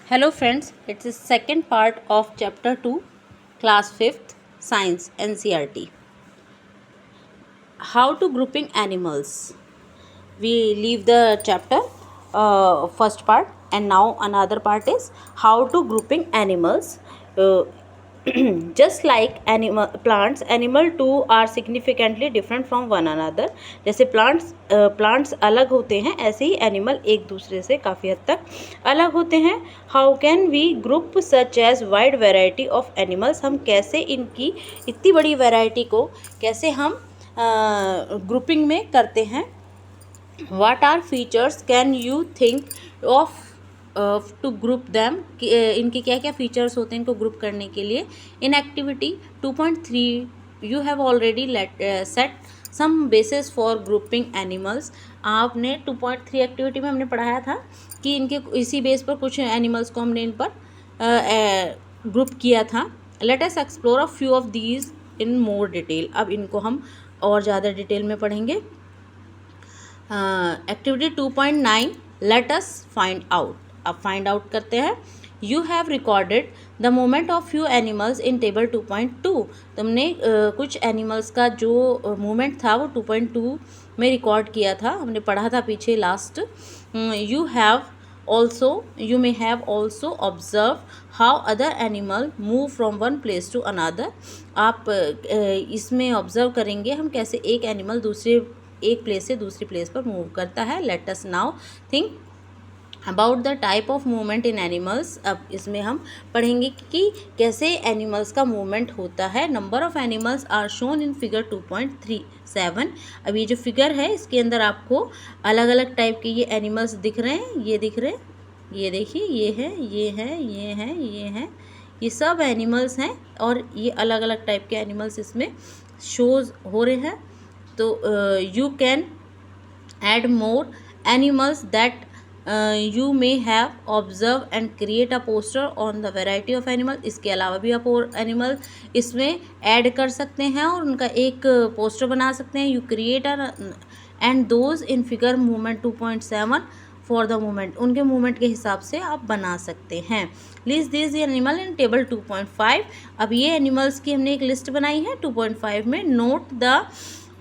Hello friends, it's the second part of chapter 2, class 5th, science NCERT. How to grouping animals. We leave the chapter first part and now another part is how to grouping animals. Just like plants, animal too are significantly different from one another. जैसे plants अलग होते हैं, ऐसे ही animal एक दूसरे से काफ़ी हद तक अलग होते हैं. How can we group such as wide variety of animals. हम कैसे इनकी इतनी बड़ी वैरायटी को कैसे हम ग्रुपिंग में करते हैं. What are features can you think of to group them. इनके क्या क्या फीचर्स होते हैं इनको ग्रुप करने के लिए. In activity 2.3 you have already set some basis for grouping animals. आपने 2.3 एक्टिविटी में हमने पढ़ाया था कि इनके इसी बेस पर कुछ एनिमल्स को हमने इन पर ग्रुप किया था. Let us explore a few of these in more detail. अब इनको हम और ज़्यादा डिटेल में पढ़ेंगे. Activity 2.9 late us find out. अब फाइंड आउट करते हैं. You have recorded the movement of few animals in table 2.2. तुमने कुछ एनिमल्स का जो मूवमेंट था वो 2.2 में रिकॉर्ड किया था. हमने पढ़ा था पीछे last. You may have also observed how other animal move from one place to another. आप इसमें ऑब्जर्व करेंगे हम कैसे एक एनिमल एक प्लेस से दूसरी प्लेस पर मूव करता है. Let us now think about the type of movement in animals. अब इसमें हम पढ़ेंगे कि कैसे एनिमल्स का मूवमेंट होता है. Number of animals are shown in figure 2.37. अब ये जो फिगर है इसके अंदर आपको अलग अलग टाइप के ये एनिमल्स दिख रहे हैं. ये दिख रहे हैं, ये देखिए, ये है, ये है, ये है, ये है, ये सब एनिमल्स हैं और ये अलग अलग टाइप के एनिमल्स इसमें शोज हो रहे हैं. तो you can add more animals that you may have observe and create a poster on the variety of animal. इसके अलावा भी आप और एनिमल इसमें ऐड कर सकते हैं और उनका एक पोस्टर बना सकते हैं. You create and those in figure movement 2.7 for the movement. उनके मूवमेंट के हिसाब से आप बना सकते हैं. List this animal in table 2.5. अब ये एनिमल्स की हमने एक लिस्ट बनाई है 2.5 में. Note the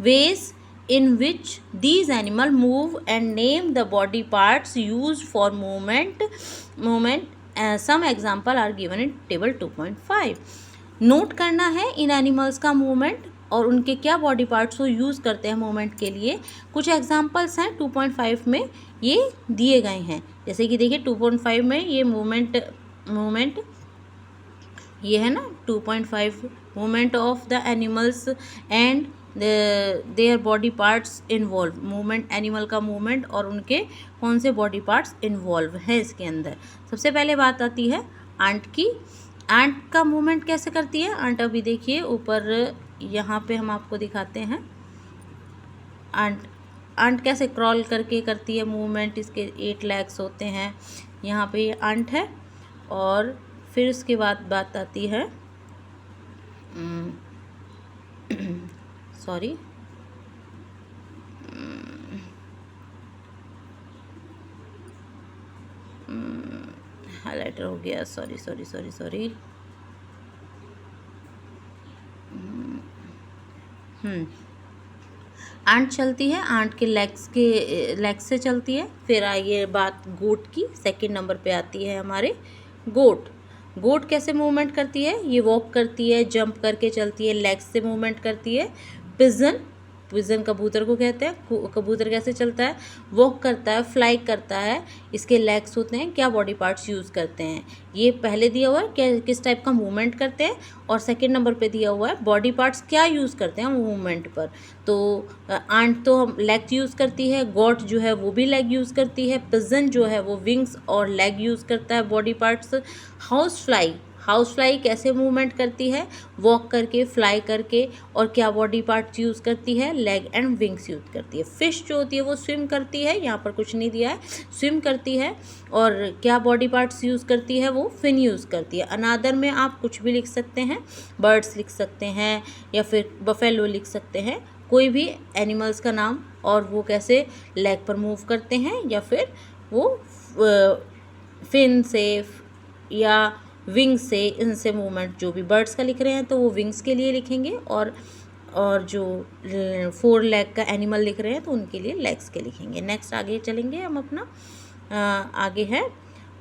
ways in which these animals move and name the body parts used for movement. Some example are given in table 2.5. Note करना है इन एनिमल्स का मूवमेंट और उनके क्या बॉडी पार्ट्स को यूज़ करते हैं मूवमेंट के लिए. कुछ एग्जांपल्स हैं 2.5 में ये दिए गए हैं. जैसे कि देखिए 2.5 में ये मूवमेंट ये है ना 2.5 movement of the animals and their body parts involve. Movement animal का मूवमेंट और उनके कौन से बॉडी पार्ट्स इन्वॉल्व है इसके अंदर. सबसे पहले बात आती है आंट की. आंट का मूवमेंट कैसे करती है. आंट अभी देखिए ऊपर यहाँ पे हम आपको दिखाते हैं. आंट कैसे क्रॉल करके करती है मूवमेंट. इसके 8 लेग्स होते हैं. यहाँ पे ये आंट है और फिर उसके बाद बात आती है सॉरी हाइलाइटर हो गया. सॉरी. आंट चलती है. आंट के लेग्स से चलती है. फिर आइए बात गोट की. सेकंड नंबर पे आती है हमारे गोट कैसे मूवमेंट करती है. ये वॉक करती है, जंप करके चलती है, लेग्स से मूवमेंट करती है. पिजन कबूतर को कहते हैं. कबूतर कैसे चलता है, वॉक करता है, फ्लाई करता है. इसके लेग्स होते हैं. क्या बॉडी पार्ट्स यूज़ करते हैं ये पहले दिया हुआ है क्या किस टाइप का मूवमेंट करते हैं. और सेकंड नंबर पे दिया हुआ है बॉडी पार्ट्स क्या यूज़ करते हैं मूवमेंट पर. तो आंट तो हम लेग यूज़ करती है. गॉट जो है वो भी लेग यूज़ करती है. पिजन जो है वो विंग्स और लेग यूज़ करता है बॉडी पार्ट्स. हाउस फ्लाई कैसे मूवमेंट करती है, वॉक करके, फ्लाई करके. और क्या बॉडी पार्ट्स यूज़ करती है, लेग एंड विंग्स यूज़ करती है. फिश जो होती है वो स्विम करती है. यहाँ पर कुछ नहीं दिया है, स्विम करती है. और क्या बॉडी पार्ट्स यूज़ करती है, वो फिन यूज़ करती है. अनादर में आप कुछ भी लिख सकते हैं. बर्ड्स लिख सकते हैं या फिर बफेलो लिख सकते हैं. कोई भी एनिमल्स का नाम और वो कैसे लेग पर मूव करते हैं या फिर वो फिन से या विंग से, इनसे मूवमेंट जो भी बर्ड्स का लिख रहे हैं तो वो विंग्स के लिए लिखेंगे, और जो 4 लेग का एनिमल लिख रहे हैं तो उनके लिए लेग्स के लिखेंगे। नेक्स्ट आगे चलेंगे हम अपना। आगे है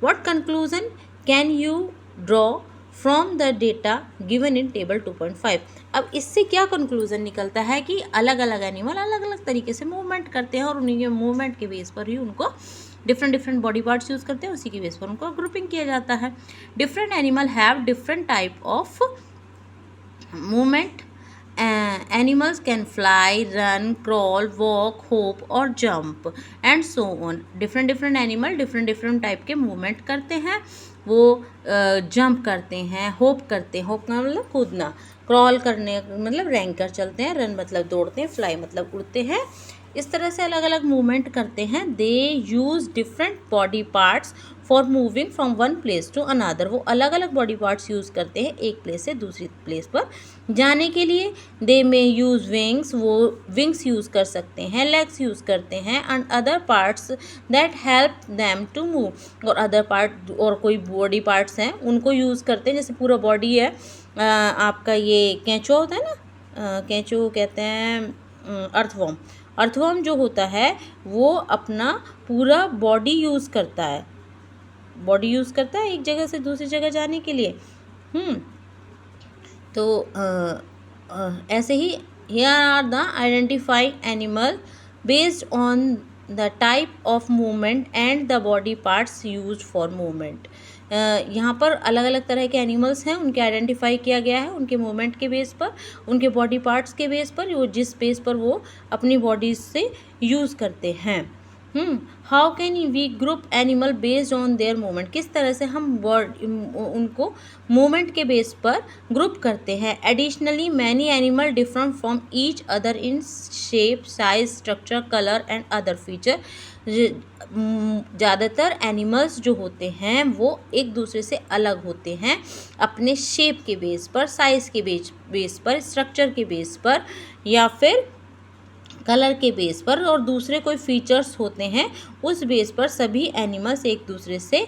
what conclusion can you draw from the data given in table 2.5। अब इससे क्या कंक्लूजन निकलता है कि अलग अलग एनिमल अलग अलग तरीके से मूवमेंट करते हैं और उन्हीं मूवमेंट के बेस पर ही उनको डिफरेंट बॉडी पार्ट्स यूज़ करते हैं, उसी के बेस पर उनको ग्रुपिंग किया जाता है। Different animal have different type of movement. Animals can fly, run, crawl, walk, hop और jump and so on। different animal different type के मूवमेंट करते हैं। वो जंप करते हैं, होप करते हैं, होप का मतलब कूदना, क्रॉल करने मतलब रैंक कर चलते हैं, रन मतलब दौड़ते हैं, फ्लाई मतलब उड़ते हैं। इस तरह से अलग अलग मूवमेंट करते हैं। They use different body parts for moving from one place to another. वो अलग अलग बॉडी पार्ट्स यूज़ करते हैं एक प्लेस से दूसरी प्लेस पर जाने के लिए। दे मे यूज़ विंग्स, वो विंग्स यूज़ कर सकते हैं, लेग्स यूज़ करते हैं, and other parts that help them to move. और अदर पार्ट और कोई बॉडी पार्ट्स हैं उनको यूज़ करते हैं, जैसे पूरा बॉडी है आपका, ये कैंचुआ होता है ना, कैंचू कहते हैं अर्थवॉर्म। अर्थवॉर्म जो होता है वो अपना पूरा बॉडी यूज़ करता है, बॉडी यूज़ करता है एक जगह से दूसरी जगह जाने के लिए। तो ऐसे ही here are the identifying animal based on the type of movement and the body parts used for movement। यहाँ पर अलग अलग तरह के एनिमल्स हैं, उनके आइडेंटिफाई किया गया है उनके मूवमेंट के बेस पर, उनके बॉडी पार्ट्स के बेस पर, वो जिस बेस पर वो अपनी बॉडीज से यूज़ करते हैं। How can we group animal based on their movement. किस तरह से हम उनको मूवमेंट के बेस पर ग्रुप करते हैं। Additionally many animal different from each other in shape, size, structure, colour and other feature. ज़्यादातर एनिमल्स जो होते हैं वो एक दूसरे से अलग होते हैं अपने शेप के बेस पर, साइज़ के बेस पर, स्ट्रक्चर के बेस पर या फिर कलर के बेस पर, और दूसरे कोई फीचर्स होते हैं उस बेस पर सभी एनिमल्स एक दूसरे से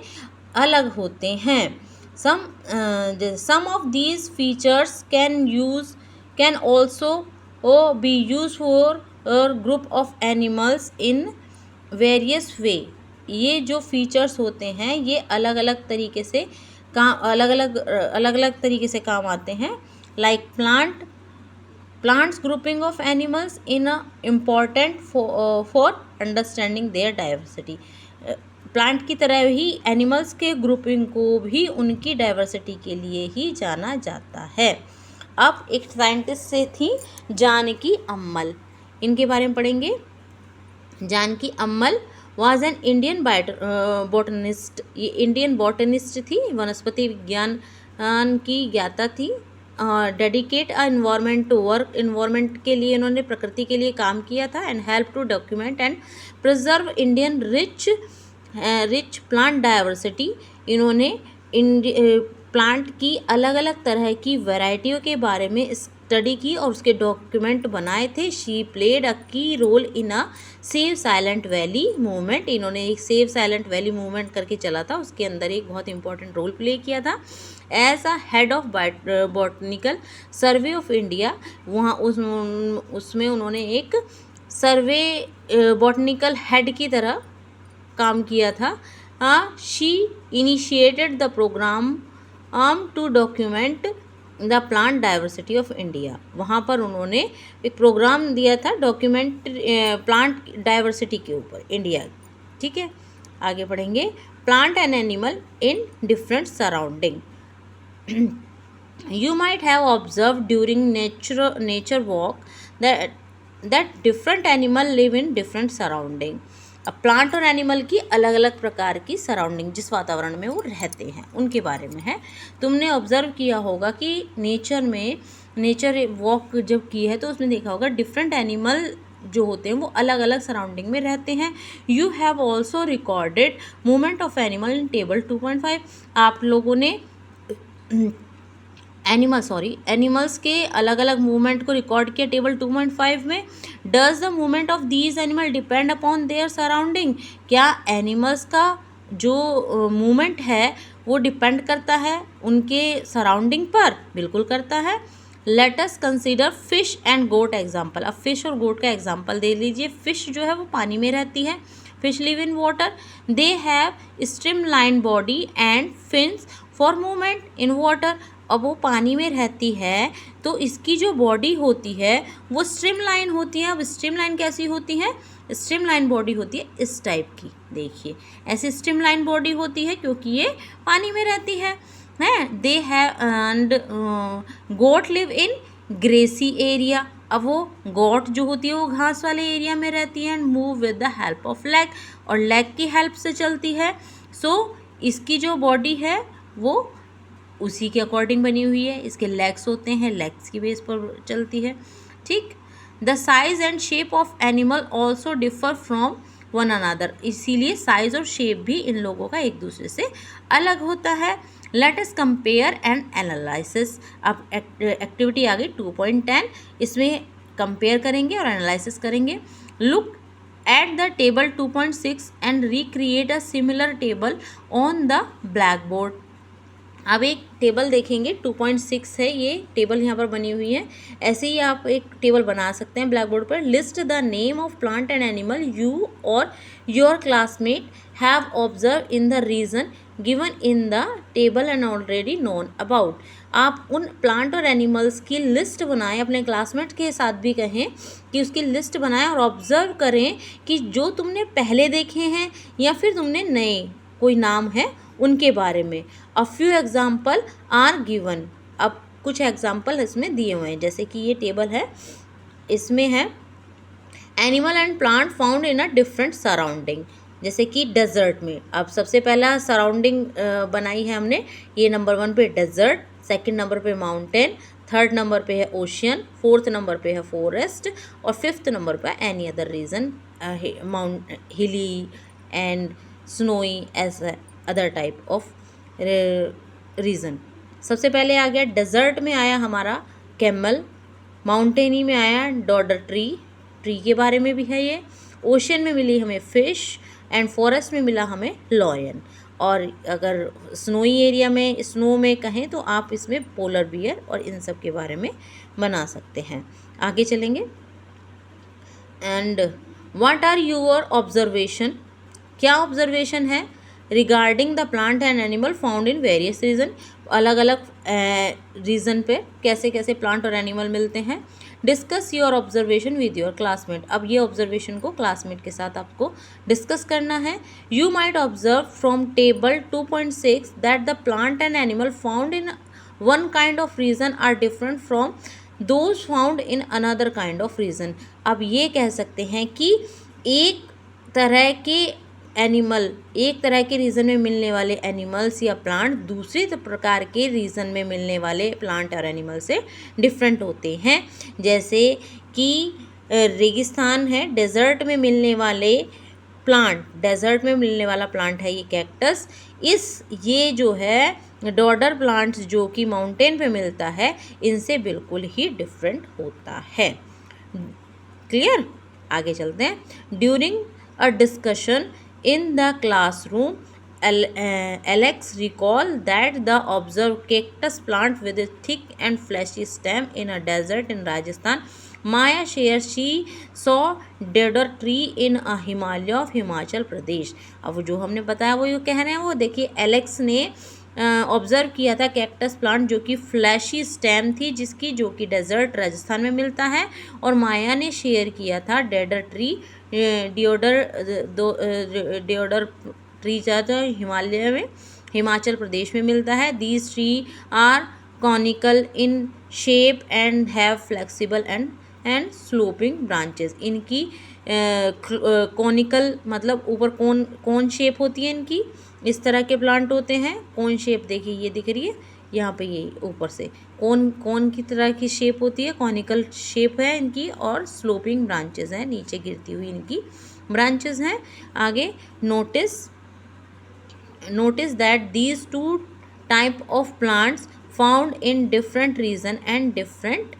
अलग होते हैं। Some of these features can also be use for group of animals in various way. ये जो फीचर्स होते हैं ये अलग अलग तरीके से अलग तरीके से काम आते हैं। Like plants grouping of animals in a important for understanding their diversity। Plant की तरह ही एनिमल्स के ग्रुपिंग को भी उनकी डाइवर्सिटी के लिए ही जाना जाता है। अब एक साइंटिस्ट से थी जानकी अम्मल, इनके बारे में पढ़ेंगे। Janaki Ammal was an Indian botanist. ये इंडियन बॉटनिस्ट थी, वनस्पति विज्ञान की ज्ञाता थी। Dedicate environment to work, environment के लिए इन्होंने प्रकृति के लिए काम किया था। And help to document and preserve Indian rich plant diversity. इन्होंने प्लांट की अलग अलग तरह की वैरायटियों के बारे में स्टडी की और उसके डॉक्यूमेंट बनाए थे। She played a key role in a save Silent Valley movement. इन्होंने एक सेव साइलेंट वैली मूवमेंट करके चला था, उसके अंदर एक बहुत इंपॉर्टेंट रोल प्ले किया था। As a head of Botanical Survey of India, वहाँ उसमें उन्होंने एक सर्वे बॉटनिकल हेड की तरह काम किया था। She initiated the programme to document the plant diversity of India. वहाँ पर उन्होंने एक प्रोग्राम दिया था डॉक्यूमेंट प्लांट डाइवर्सिटी के ऊपर इंडिया। ठीक है, आगे पढ़ेंगे। Plant and animal in different surrounding. You might have observed during nature walk that different animal live in different surrounding। अब प्लांट और एनिमल की अलग अलग प्रकार की सराउंडिंग, जिस वातावरण में वो रहते हैं उनके बारे में है। तुमने ऑब्जर्व किया होगा कि नेचर वॉक जब की है तो उसमें देखा होगा डिफरेंट एनिमल जो होते हैं वो अलग अलग सराउंडिंग में रहते हैं। You have also recorded movement of animal in table 2.5। आप लोगों ने एनिमल्स के अलग अलग मूवमेंट को रिकॉर्ड किया टेबल 2.5 में। Does the movement of these animal depend upon their surrounding. क्या एनिमल्स का जो मूवमेंट है वो डिपेंड करता है उनके सराउंडिंग पर, बिल्कुल करता है। Let us consider fish and goat example. अब फिश और गोट का एग्जाम्पल दे लीजिए। फिश जो है वो पानी में रहती है, fish live in water, they have streamline body and fins for movement in water. अब वो पानी में रहती है तो इसकी जो बॉडी होती है वो स्ट्रीमलाइन होती है। अब स्ट्रीमलाइन कैसी होती है? स्ट्रीमलाइन बॉडी होती है इस टाइप की, देखिए ऐसी स्ट्रीमलाइन बॉडी होती है क्योंकि ये पानी में रहती है। They have and goat live in grassy area. अब वो गोट जो होती है वो घास वाले एरिया में रहती है and move with the help of leg, और लेग की हेल्प से चलती है। सो इसकी जो बॉडी है वो उसी के अकॉर्डिंग बनी हुई है, इसके लेग्स होते हैं, लेग्स की बेस पर चलती है, ठीक। The size and shape of animal also differ from one another. इसीलिए साइज और शेप भी इन लोगों का एक दूसरे से अलग होता है। Let us compare and analysis. अब एक्टिविटी आ गई 2.10, इसमें कंपेयर करेंगे और एनालिसिस करेंगे। Look at the table 2.6 and recreate a similar table on the black board. अब एक टेबल देखेंगे 2.6 है ये टेबल यहाँ पर बनी हुई है। ऐसे ही आप एक टेबल बना सकते हैं ब्लैक बोर्ड पर। List the name of plant and animal you or your classmate have observe in the region given in the table and already known about. आप उन प्लांट और एनिमल्स की लिस्ट बनाएं, अपने क्लासमेट के साथ भी कहें कि उसकी लिस्ट बनाएं और ऑब्जर्व करें कि जो तुमने पहले देखे हैं या फिर तुमने नए कोई नाम है उनके बारे में। A few example are given. अब कुछ एग्जाम्पल इसमें दिए हुए हैं, जैसे कि ये टेबल है, इसमें है animal and plant found in a different surrounding, जैसे कि डेजर्ट में। अब सबसे पहला सराउंडिंग बनाई है हमने, ये नंबर 1 पे डेजर्ट, सेकंड नंबर पे माउंटेन, थर्ड नंबर पे है ओशियन, फोर्थ नंबर पे है फॉरेस्ट और फिफ्थ नंबर पे any other region, mount hilly and snowy as other type of region. सबसे पहले आ गया डेजर्ट में आया हमारा कैमल, माउंटेनी में आया डॉडर ट्री, ट्री के बारे में भी है ये, ओशन में मिली हमें फिश एंड फॉरेस्ट में मिला हमें लॉयन। और अगर स्नोई एरिया में स्नो में कहें तो आप इसमें पोलर बियर और इन सब के बारे में बना सकते हैं। आगे चलेंगे। And what are your observation, क्या ऑब्जर्वेशन है regarding the plant and animal found in various region. अलग अलग रीजन पे कैसे कैसे प्लांट और एनिमल मिलते हैं। Discuss your observation with your classmate. अब ये ऑब्जर्वेशन को क्लासमेट के साथ आपको डिस्कस करना है। You might observe from table 2.6 that the plant and animal found in one kind of region are different from those found in another kind of region. अब ये कह सकते हैं कि एक तरह के एनिमल, एक तरह के रीजन में मिलने वाले एनिमल्स या प्लांट दूसरे प्रकार के रीजन में मिलने वाले प्लांट और एनिमल से डिफरेंट होते हैं। जैसे कि रेगिस्तान है, डेजर्ट में मिलने वाले प्लांट, डेजर्ट में मिलने वाला प्लांट है ये कैक्टस। ये जो है डॉडर प्लांट्स जो कि माउंटेन पे मिलता है, इनसे बिल्कुल ही डिफरेंट होता है। क्लियर? आगे चलते हैं। During a discussion in the classroom, Alex recalled that the observed cactus plant with a thick and fleshy stem in a desert in Rajasthan. Maya shares she saw deodar tree in a Himalaya of Himachal Pradesh. अब जो हमने बताया वो ये कह रहे हैं, वो देखिए एलेक्स ने ऑब्ज़र्व किया था कैक्टस प्लांट जो कि फ्लैशी स्टेम थी, जिसकी जो कि डेजर्ट राजस्थान में मिलता है। और माया ने शेयर किया था डेडर ट्री, डियोडर ट्री ज़्यादा हिमालय में, हिमाचल प्रदेश में मिलता है। These tree are conical in shape and have flexible and sloping branches. इनकी कॉनिकल मतलब ऊपर कौन शेप होती है इनकी, इस तरह के प्लांट होते हैं। कौन शेप देखिए ये दिख रही है यहाँ पे, ये ऊपर से कौन की तरह की शेप होती है, कॉनिकल शेप है इनकी, और स्लोपिंग ब्रांचेस हैं, नीचे गिरती हुई इनकी ब्रांचेस हैं। आगे notice that these two type of plants found in different region and different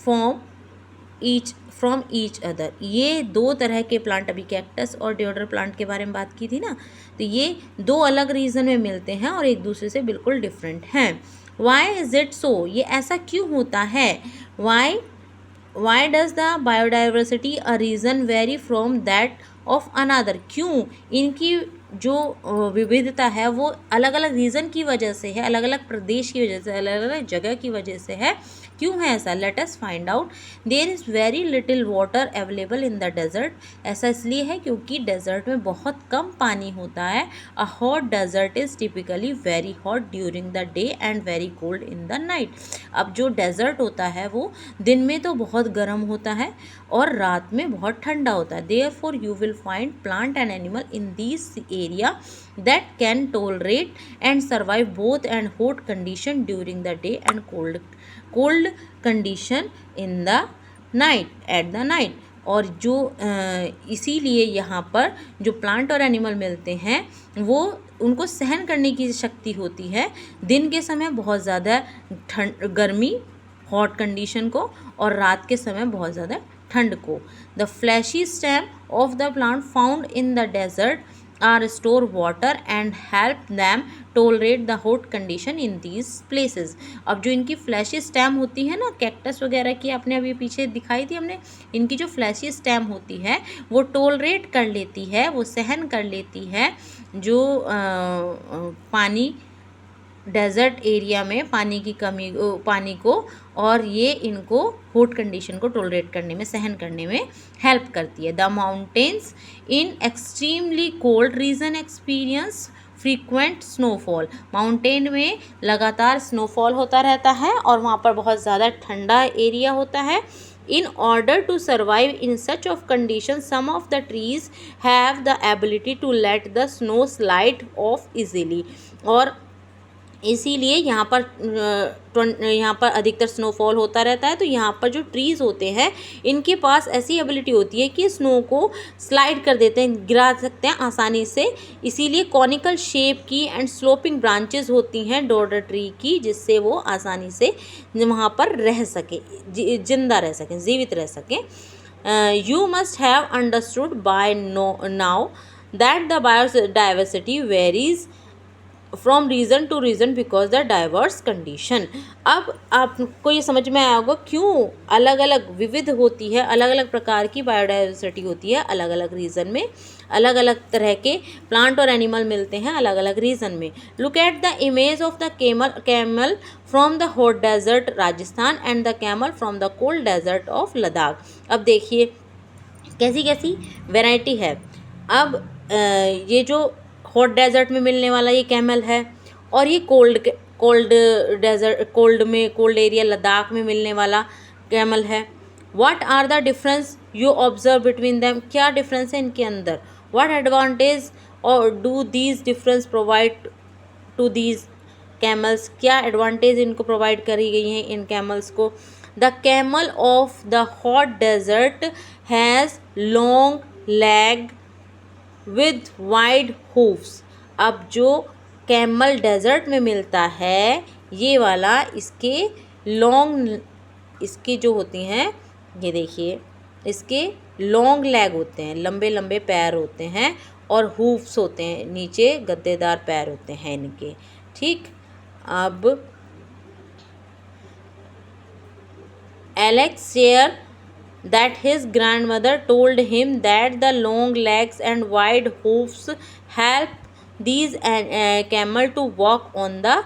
form each from each other. ये दो तरह के प्लांट, अभी कैक्टस और डिओडर प्लांट के बारे में बात की थी ना, तो ये दो अलग रीजन में मिलते हैं और एक दूसरे से बिल्कुल डिफरेंट हैं। वाई इज इट सो, ये ऐसा क्यों होता है? Why does the biodiversity a region vary from that of another, क्यों इनकी जो विविधता है वो अलग अलग रीज़न की वजह से है, अलग अलग प्रदेश की वजह से, अलग अलग जगह की वजह से है। क्यों है ऐसा? Let us find out. There is very little water available in the desert, ऐसा इसलिए है क्योंकि डेजर्ट में बहुत कम पानी होता है। A hot desert is typically very hot during the day and very cold in the night. अब जो डेजर्ट होता है वो दिन में तो बहुत गर्म होता है और रात में बहुत ठंडा होता है। Therefore you will find plant and animal in this area that can tolerate and survive both and hot condition during the day and cold condition in the night at the night। और जो इसीलिए यहाँ पर जो plant और animal मिलते हैं वो उनको सहन करने की शक्ति होती है दिन के समय बहुत ज़्यादा गर्मी हॉट कंडीशन को और रात के समय बहुत ज़्यादा ठंड को। The fleshy stem of the plant found in the desert are store water and help them tolerate the hot condition in these places. अब जो इनकी फ्लैशी स्टेम होती है ना, कैक्टस वगैरह की आपने अभी पीछे दिखाई थी हमने, इनकी जो फ्लैशी स्टेम होती है वो टोलरेट कर लेती है, वो सहन कर लेती है जो पानी डेजर्ट एरिया में पानी की कमी, पानी को, और ये इनको हॉट कंडीशन को टोलरेट करने में, सहन करने में हेल्प करती है। The mountains in extremely cold region experience frequent snowfall, mountain में लगातार स्नोफॉल होता रहता है और वहाँ पर बहुत ज़्यादा ठंडा एरिया होता है। In order to survive in such of conditions, some of the trees have the ability to let the snow slide off easily, और इसीलिए यहाँ पर अधिकतर स्नोफॉल होता रहता है। तो यहाँ पर जो ट्रीज़ होते हैं इनके पास ऐसी एबिलिटी होती है कि स्नो को स्लाइड कर देते हैं, गिरा सकते हैं आसानी से। इसीलिए कॉनिकल शेप की एंड स्लोपिंग ब्रांचेस होती हैं डोडर ट्री की, जिससे वो आसानी से वहाँ पर रह सके, जिंदा रह सकें, जीवित रह सकें। You must have understood by now that the biodiversity varies from region to region because the diverse condition. अब आपको ये समझ में आया होगा क्यों अलग अलग विविध होती है, अलग अलग प्रकार की बायोडाइवर्सिटी होती है, अलग अलग रीज़न में अलग अलग तरह के प्लांट और एनिमल मिलते हैं अलग अलग रीज़न में। Look at the image of the camel from the hot desert Rajasthan and the camel from the cold desert of Ladakh. अब देखिए कैसी कैसी वैरायटी है। अब ये जो हॉट डेजर्ट में मिलने वाला ये कैमल है और ये कोल्ड एरिया लद्दाख में मिलने वाला कैमल है। What are the difference you observe between them, क्या डिफरेंस है इनके अंदर? व्हाट एडवांटेज और do these difference provide to these camels, क्या एडवांटेज इनको प्रोवाइड करी गई हैं इन कैमल्स को? The camel of the hot desert has long leg with wide hoofs. अब जो कैमल डेजर्ट में मिलता है ये वाला, इसके जो होती हैं, ये देखिए इसके लॉन्ग लेग होते हैं, लंबे लंबे पैर होते हैं और हूफ्स होते हैं, नीचे गद्देदार पैर होते हैं इनके। ठीक, अब Alex share that his grandmother told him that the long legs and wide hoofs help these camel to walk on the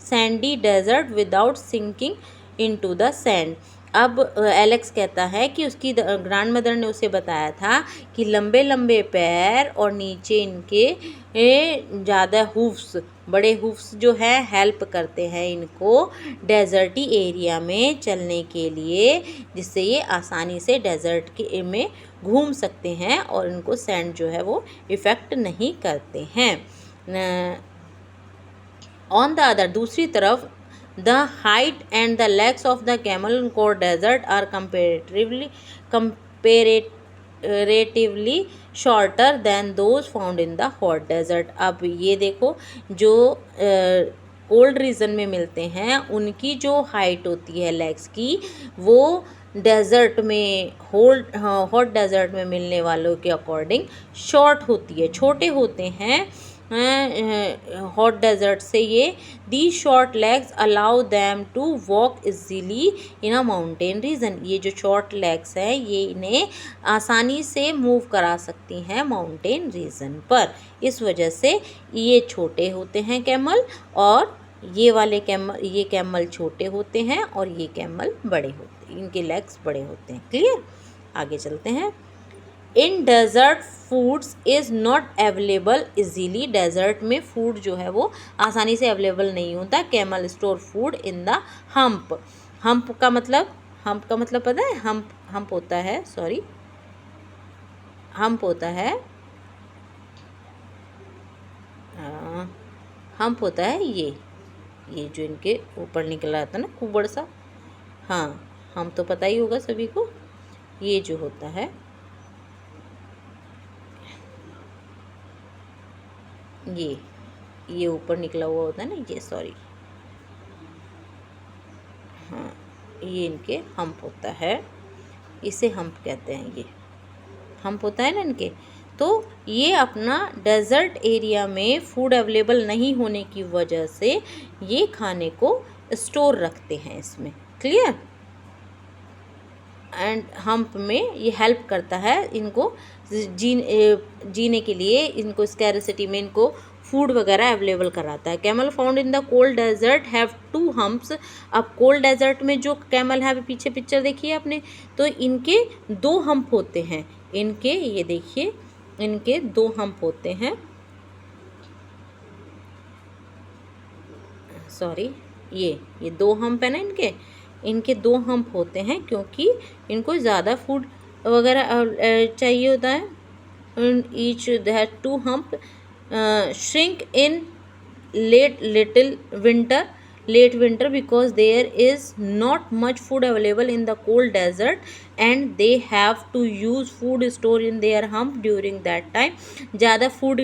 sandy desert without sinking into the sand। अब एलेक्स कहता है कि उसकी ग्रैंडमदर ने उसे बताया था कि लंबे लंबे पैर और नीचे इनके ज़्यादा हूफ्स, बड़े हूफ्स जो है हेल्प करते हैं इनको डेजर्टी एरिया में चलने के लिए, जिससे ये आसानी से डेजर्ट के में घूम सकते हैं और इनको सैंड जो है वो इफ़ेक्ट नहीं करते हैं। ऑन द अदर, दूसरी तरफ, the height and the legs of the camel in cold desert are comparatively shorter than those found in the hot desert। अब ये देखो जो कोल्ड रीजन में मिलते हैं उनकी जो हाइट होती है लेग्स की वो डेजर्ट में हॉट डेजर्ट में मिलने वालों के अकॉर्डिंग शॉर्ट होती है, छोटे होते हैं हॉट डेजर्ट से ये। The short legs allow them to walk easily in a mountain region. ये जो शॉर्ट लेग्स हैं ये इन्हें आसानी से मूव करा सकती हैं माउंटेन रीजन पर, इस वजह से ये छोटे होते हैं कैमल, और ये कैमल छोटे होते हैं और ये कैमल बड़े होते हैं, इनके लेग्स बड़े होते हैं। क्लियर, आगे चलते हैं। In desert foods is not available easily. Desert में फूड जो है वो आसानी से अवेलेबल नहीं होता। Camel store food in the hump. Hump का मतलब पता है? हम्प होता है, सॉरी, हम्प होता है, हम्प होता है ये जो इनके ऊपर निकल आता है ना कुबड़ सा, हाँ, हम तो पता ही होगा सभी को। ये जो होता है ये ऊपर निकला हुआ होता है ना, ये, सॉरी, हाँ, ये इनके हम्प होता है, इसे हम्प कहते हैं। ये हम्प होता है ना इनके। तो ये अपना डेजर्ट एरिया में फूड अवेलेबल नहीं होने की वजह से ये खाने को स्टोर रखते हैं इसमें। क्लियर, एंड हम्प में ये हेल्प करता है इनको जीने के लिए, इनको स्कैरसिटी में इनको फूड वगैरह अवेलेबल कराता है। Camel found in the cold desert have 2 humps. अब कोल्ड डेजर्ट में जो कैमल है, पीछे पिक्चर देखिए आपने, तो इनके 2 हम्प होते हैं। इनके, ये देखिए, इनके 2 हम्प होते हैं, सॉरी, ये 2 हम्प है ना इनके 2 हम्प होते हैं, क्योंकि इनको ज़्यादा फूड वगैरह चाहिए होता है। Each has 2 hump. Shrink in late winter because there is not much food available in the cold desert and they have to use food store in their hump during that time। ज़्यादा food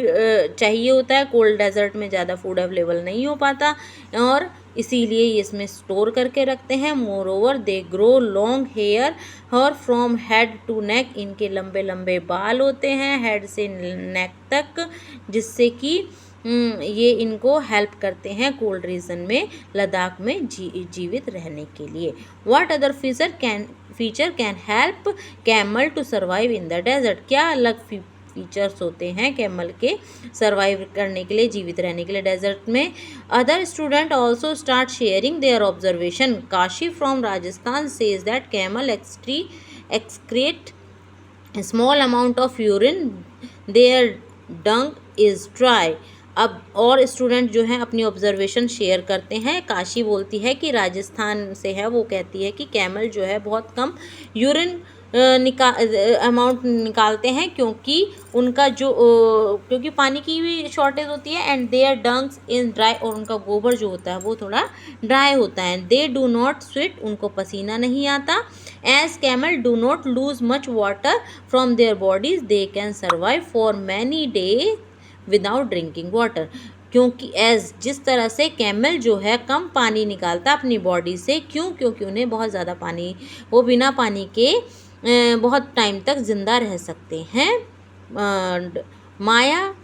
चाहिए होता है, cold desert में ज़्यादा food available नहीं हो पाता और इसीलिए ये इसमें स्टोर करके रखते हैं। Moreover they grow long hair और फ्रॉम हेड टू नेक। इनके लंबे लंबे बाल होते हैं हेड से नेक तक, जिससे कि ये इनको हेल्प करते हैं कोल्ड रीजन में, लद्दाख में जीवित रहने के लिए। What other feature can help camel to survive in the desert. क्या अलग फीचर्स होते हैं कैमल के सर्वाइव करने के लिए, जीवित रहने के लिए डेजर्ट में। Other student also start sharing their observation. Kashi from Rajasthan says that camel excrete small amount of urine, their dung is dry. अब और स्टूडेंट जो हैं अपनी ऑब्जर्वेशन शेयर करते हैं। काशी बोलती है कि राजस्थान से है, वो कहती है कि कैमल जो है बहुत कम यूरिन अमाउंट निकालते हैं, क्योंकि उनका जो क्योंकि पानी की भी शॉर्टेज होती है। And there dunks in dry, और उनका गोबर जो होता है वो थोड़ा ड्राई होता है। दे डू नॉट स्वेट, उनको पसीना नहीं आता। As camel do not lose much water from their bodies, they can survive for many day without drinking water. क्योंकि जिस तरह से कैमल जो है कम पानी निकालता अपनी बॉडी से, क्योंकि उन्हें बहुत ज़्यादा पानी, वो बिना पानी के बहुत टाइम तक ज़िंदा रह सकते हैं। Maya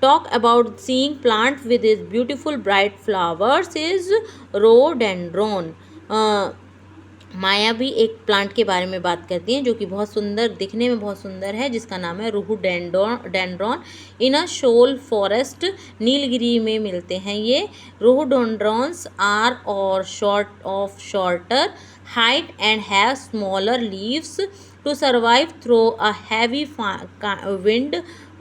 talk about seeing plant with is beautiful bright flowers is rhododendron. Maya भी एक प्लांट के बारे में बात करती हैं जो कि बहुत सुंदर, दिखने में बहुत सुंदर है, जिसका नाम है रोडोडेंड्रॉन। इन अ शोल फॉरेस्ट, नीलगिरी में मिलते हैं ये। रोडोडेंड्रॉन्स आर और shorter height and have smaller leaves to survive through a heavy wind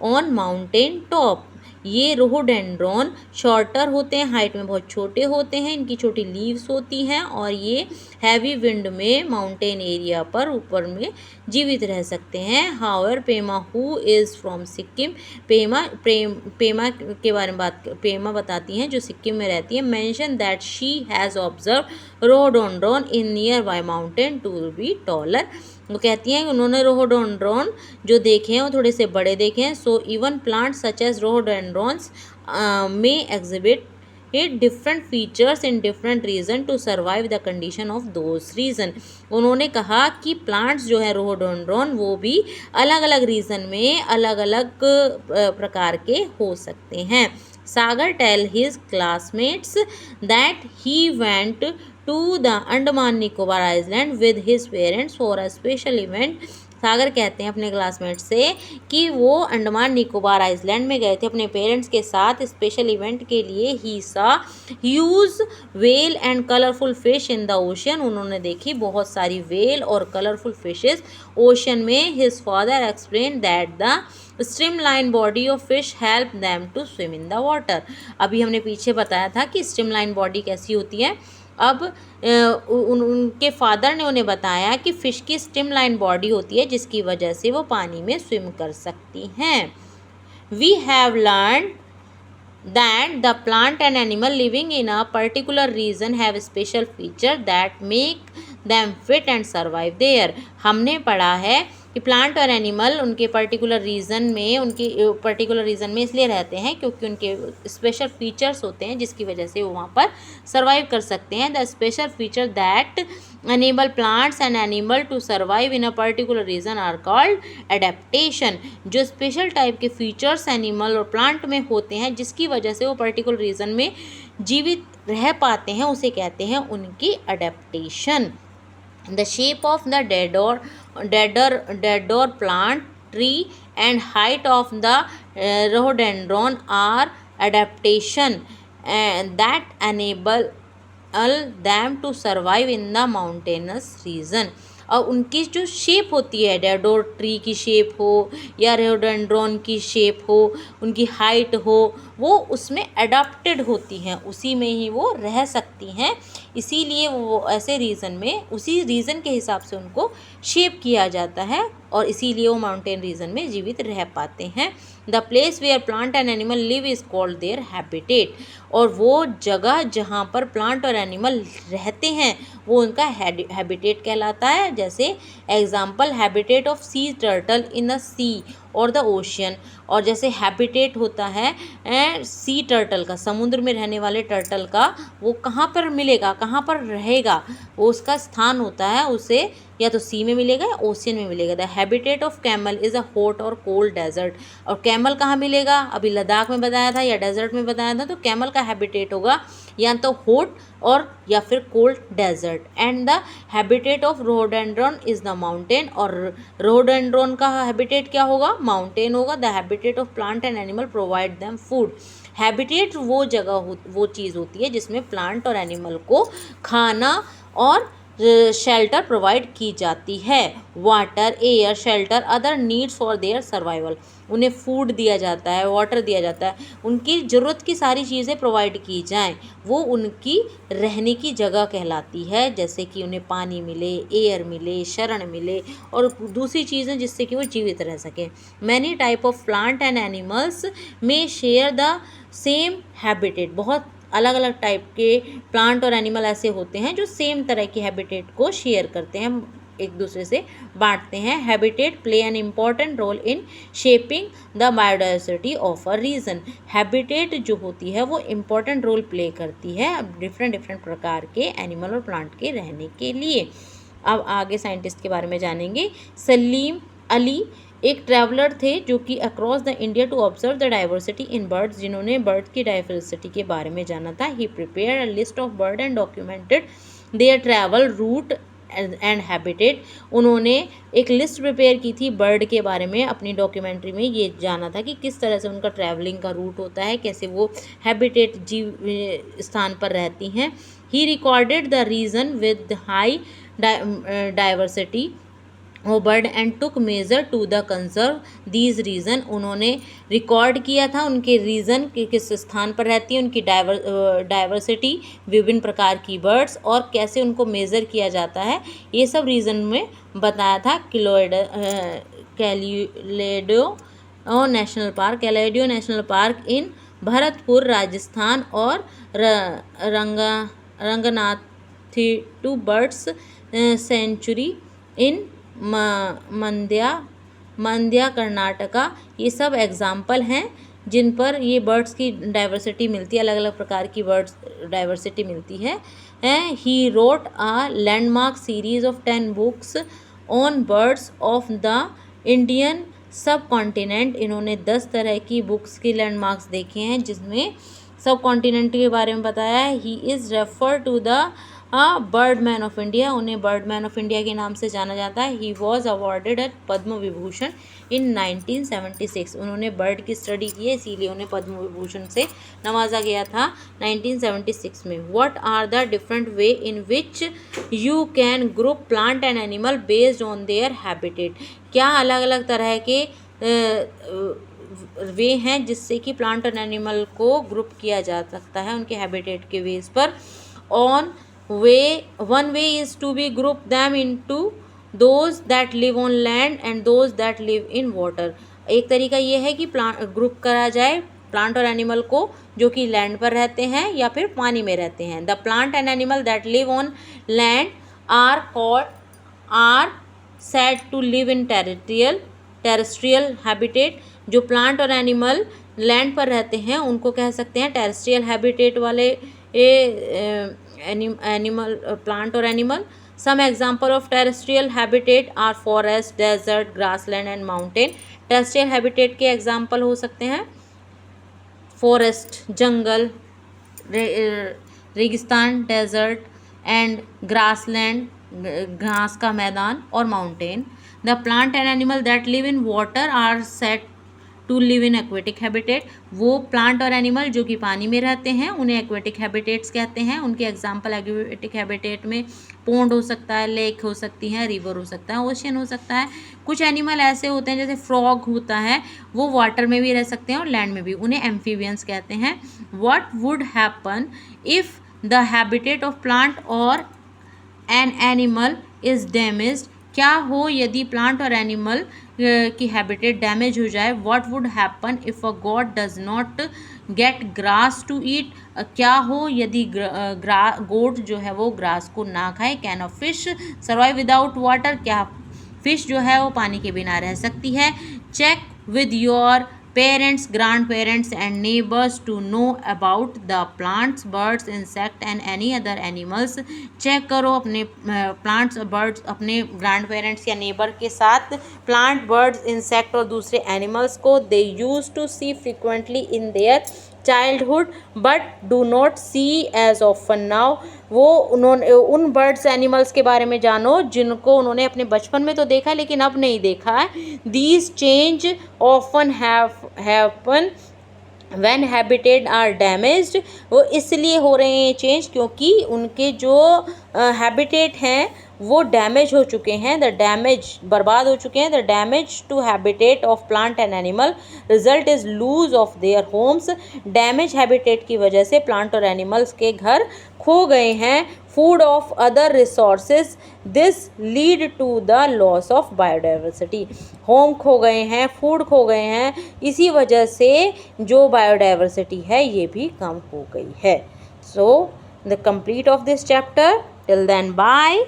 on mountain top। ये रोडोडेंड्रॉन शॉर्टर होते हैं, हाइट में बहुत छोटे होते हैं, इनकी छोटी लीव्स होती हैं और ये हैवी विंड में माउंटेन एरिया पर ऊपर में जीवित रह सकते हैं। However Pema who is from Sikkim, Pema के बारे में पेमा बताती हैं जो सिक्किम में रहती है। Mention that she has observe rhododendron in near by mountain to be taller. वो कहती हैं कि उन्होंने रोडोडेंड्रॉन जो देखे हैं वो थोड़े से बड़े देखे हैं। So even plant such as rhododendrons में exhibit different features in different region to survive the condition of those region. उन्होंने कहा कि प्लांट्स जो है रोडोडेंड्रॉन वो भी अलग अलग रीजन में अलग अलग प्रकार के हो सकते हैं। Sagar tell his classmates that he went to the Andaman Nicobar Island with his parents for a special event। सागर कहते हैं अपने क्लासमेट से कि वो अंडमान निकोबार आइलैंड में गए थे अपने पेरेंट्स के साथ स्पेशल इवेंट के लिए। He saw huge whale and colourful fish in the ocean. उन्होंने देखी बहुत सारी वेल और कलरफुल फिशेस ओशन में। His father explain that the streamline body of fish help them to swim in the water. अभी हमने पीछे बताया था कि स्ट्रीमलाइन बॉडी कैसी होती है। अब उनके फादर ने उन्हें बताया कि फ़िश की स्ट्रीमलाइन बॉडी होती है जिसकी वजह से वो पानी में स्विम कर सकती हैं। We have learn that the plant and animal living in a particular region have special feature that make them fit and survive there। हमने पढ़ा है कि प्लांट और एनिमल उनके पर्टिकुलर रीजन में इसलिए रहते हैं क्योंकि उनके स्पेशल फीचर्स होते हैं जिसकी वजह से वो वहाँ पर सर्वाइव कर सकते हैं। The special feature that enable plants and animal to survive in a particular region are called adaptation। जो स्पेशल टाइप के फीचर्स एनिमल और प्लांट में होते हैं जिसकी वजह से वो पर्टिकुलर रीजन में जीवित रह पाते हैं उसे कहते हैं उनकी adaptation. The shape of the dead or plant, tree and height of the rhododendron are adaptation and that enable them to survive in the mountainous region। और उनकी जो शेप होती है, डेडोर ट्री की शेप हो या रोडोडेंड्रॉन की शेप हो, उनकी हाइट हो, वो उसमें अडॉप्टेड होती हैं, उसी में ही वो रह सकती हैं। इसीलिए वो ऐसे रीजन में उसी रीजन के हिसाब से उनको शेप किया जाता है और इसीलिए वो माउंटेन रीजन में जीवित रह पाते हैं। The place where plant and animal live is called their habitat. और वो जगह जहाँ पर प्लांट और एनिमल रहते हैं वो उनका हैबिटेट कहलाता है। जैसे example habitat of sea turtle in the sea or the ocean. और जैसे हैबिटेट होता है सी टर्टल का, समुद्र में रहने वाले टर्टल का, वो कहाँ पर मिलेगा, कहाँ पर रहेगा, वो उसका स्थान होता है, उसे या तो सी में मिलेगा या ओशियन में मिलेगा। The habitat of camel is a hot और कोल्ड डेजर्ट। और कैमल कहाँ मिलेगा, अभी लद्दाख में बताया था या डेजर्ट में बताया था, तो कैमल का हैबिटेट होगा या तो हॉट और या फिर cold desert. And the habitat of rhododendron is the mountain. और रोडोडेंड्रॉन का हैबिटेट क्या होगा, माउंटेन होगा। The habitat of plant and animal provide them food. Habitat वो जगह वो चीज़ होती है जिसमें प्लांट और एनिमल को खाना और शेल्टर प्रोवाइड की जाती है। Water, air, shelter, other needs for their survival. उन्हें फूड दिया जाता है, वाटर दिया जाता है, उनकी ज़रूरत की सारी चीज़ें प्रोवाइड की जाएं, वो उनकी रहने की जगह कहलाती है। जैसे कि उन्हें पानी मिले, एयर मिले, शरण मिले और दूसरी चीज़ें जिससे कि वो जीवित रह सकें। Many type of plant and animals में शेयर द सेम हैबिटेट। बहुत अलग अलग टाइप के प्लांट और एनिमल ऐसे होते हैं जो सेम तरह के हैबिटेट को शेयर करते हैं, एक दूसरे से बांटते हैं। Habitat play an important role in shaping the biodiversity of a region. Habitat जो होती है वो इम्पॉर्टेंट रोल प्ले करती है डिफरेंट प्रकार के एनिमल और प्लांट के रहने के लिए। अब आगे साइंटिस्ट के बारे में जानेंगे। सलीम अली एक ट्रैवलर थे जो कि across the India to observe the diversity in birds, जिन्होंने बर्ड की डाइवर्सिटी के बारे में जाना था। He prepare a list of bird and documented their travel route and habitat. उन्होंने एक लिस्ट प्रिपेयर की थी बर्ड के बारे में, अपनी डॉक्यूमेंट्री में ये जाना था कि किस तरह से उनका ट्रैवलिंग का रूट होता है, कैसे वो हैबिटेट जीव स्थान पर रहती हैं। He recorded the region with high diversity वो bird and took measure to the conserve these region. उन्होंने रिकॉर्ड किया था उनके रीजन के किस स्थान पर रहती है, उनकी डाइवर्सिटी, विभिन्न प्रकार की बर्ड्स और कैसे उनको मेज़र किया जाता है, ये सब रीजन में बताया था। Keoladeo national park in Bharatpur Rajasthan और Ranganathittu birds sanctuary in Mandya Karnataka, ये सब एग्जाम्पल हैं जिन पर ये बर्ड्स की डाइवर्सिटी मिलती है, अलग अलग प्रकार की बर्ड्स डाइवर्सिटी मिलती है। He wrote a landmark series of 10 books on birds of the Indian सब कॉन्टिनेंट। इन्होंने 10 तरह की बुक्स की लैंडमार्क्स देखे हैं जिसमें सब कॉन्टिनेंट के बारे में बताया है। He is refer to the bird man of India. उन्हें बर्ड मैन ऑफ इंडिया के नाम से जाना जाता है। He was awarded at Padma Vibhushan in 1976। उन्होंने बर्ड की स्टडी की है इसीलिए उन्हें पद्म विभूषण से नवाजा गया था 1976 में। What are the different way in which you can group plant and animal based on their habitat. क्या अलग अलग तरह के वे हैं जिससे कि प्लांट और एनिमल को ग्रुप किया जा सकता है उनके हैबिटेट के बेस पर। One way is to be group them into those that live on land and those that live in water. एक तरीका ये है कि ग्रुप करा जाए प्लांट और एनिमल को जो कि लैंड पर रहते हैं या फिर पानी में रहते हैं। The plant and animal that live on land are said to live in terrestrial habitat. जो प्लांट और एनिमल लैंड पर रहते हैं उनको कह सकते हैं टेरेस्ट्रियल हैबिटेट वाले एनिमल प्लांट और animal. Some example of terrestrial habitat are forest, desert, grassland and mountain. Terrestrial habitat के एग्जाम्पल हो सकते हैं फॉरेस्ट जंगल, रेगिस्तान डेजर्ट एंड ग्रासलैंड घास का मैदान और mountain. The plant and animal that live in water are said to live in aquatic habitat. वो प्लांट और एनिमल जो कि पानी में रहते हैं उन्हें एक्वेटिक हैबिटेट्स कहते हैं। उनके एग्जाम्पल एक्वेटिक हैबिटेट में पोंड हो सकता है, लेक हो सकती है, रिवर हो सकता है, ओशियन हो सकता है। कुछ एनिमल ऐसे होते हैं जैसे फ्रॉग होता है वो वाटर में भी रह सकते हैं और लैंड में भी, उन्हें एम्फीबियंस कहते हैं। What would happen if the habitat of plant और एन एनिमल इज़ डैमेज्ड। क्या हो यदि प्लांट और एनिमल की हैबिटेट डैमेज हो जाए। What would happen if a goat does not get grass to eat. क्या हो यदि गोट जो है वो ग्रास को ना खाए। Can a fish survive without water. क्या फिश जो है वो पानी के बिना रह सकती है। Check with your parents, grandparents and neighbours to know about the plants, birds, insect and any other animals. चेक करो अपने प्लांट्स और बर्ड्स अपने ग्रैंड पेरेंट्स या नेबर के साथ प्लांट, बर्ड्स, इंसेक्ट और दूसरे एनिमल्स को। They use to see frequently in their childhood but do not see as often now. वो उन्होंने उन बर्ड्स एनिमल्स के बारे में जानो जिनको उन्होंने अपने बचपन में तो देखा लेकिन अब नहीं देखा है। These change often happen when habitat are damaged. वो इसलिए हो रहे हैं चेंज क्योंकि उनके जो हैबिटेट हैं वो डैमेज हो चुके हैं। द डैमेज बर्बाद हो चुके हैं। The damage to habitat of plant and animal result is loss of their homes. Damage habitat की वजह से प्लांट और एनिमल्स के घर खो गए हैं। Food of other resources, this lead to the loss of biodiversity. Home खो गए हैं, फूड खो गए हैं, इसी वजह से जो बायोडाइवर्सिटी है ये भी कम हो गई है। So the complete of this chapter, till then bye.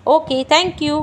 Okay, thank you.